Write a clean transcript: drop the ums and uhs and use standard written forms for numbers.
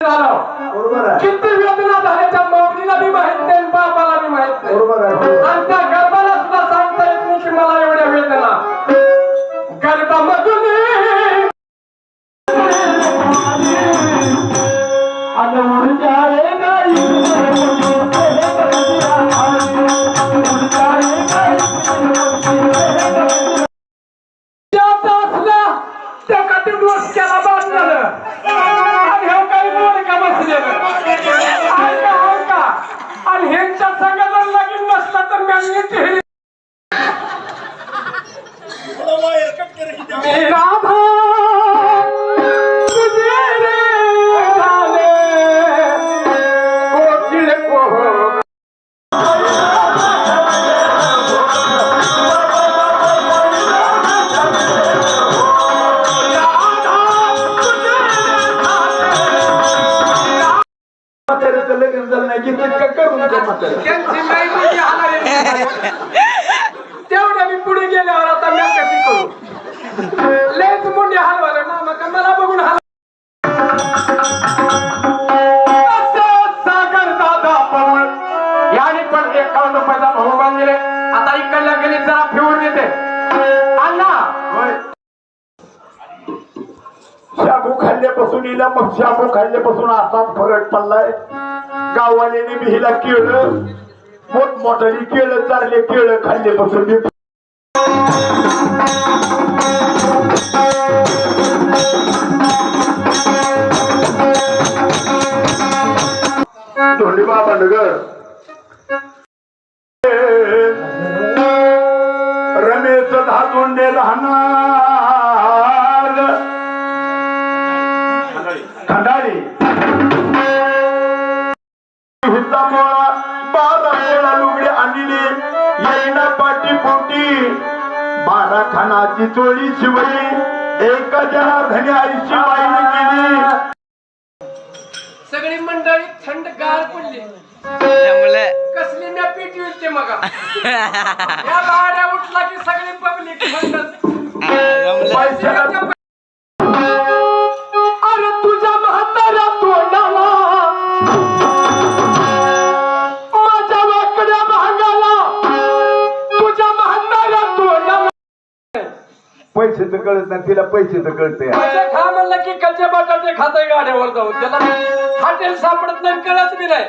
बरोबर आहे. किती वेदना झाल्याच्या माऊलीला बी माहित नाही, बापाला बी माहित नाही. बरोबर आहे. आणि त्या गर्भाला सुद्धा सांगता येत नाही की मला एवढ्या वेदना गर्भामधून त्या काठी डोसक्याला बांधलेलं आणि हे काही बोल का बसलेलं आणि ह्यांच्या संघाला लगीन नसला तर मी राधा तुझे रे झाले कोकिळ कोह लगेच झालं नाही की करून त्यांची माहिती तेवढ्या मी पुढे गेल्यावर आता मी कशी करू लेच मुंडी हलवाले मामा का मला बघून हल सागर दादा पवळ याने पण 51 रुपयाचा बहुमान दिले. आता इकडल्या गेली जरा फिरून देते अण्णा शाबू खाल्ल्यापासून हिला मग शाबू खाल्ल्यापासून असाच फरक पडलाय. गाववाल्याने बी हिला केळं मोठमोठाली केळं चारले केळं खाल्ल्यापासून बी धोंडी बाबा नगर रमेश धातुंडे राहणार खंडाळी हितामुळा 12 वेळा लुगडे आणले येईना पाठी पोटी 12 खानाची चोळी शिवली एका जनार्दनी आईची वाईन केली. सगळी मंडळी थंड गार पडली कसली मी पेटी उठते मग या गाड्या उठला की सगळी पब्लिक अरे तुझ्या म्हाताऱ्या तोंडाला माझ्या वाकड्या भांगाला तुझ्या म्हाताऱ्या तोंडाला पैसे तर कळत नाही तिला पैसे तर कळते. खा म्हणलं की कच्चे बटाटे खाते गाड्यावर जाऊन त्याला हॉटेल सापडत नाही कळत बी नाही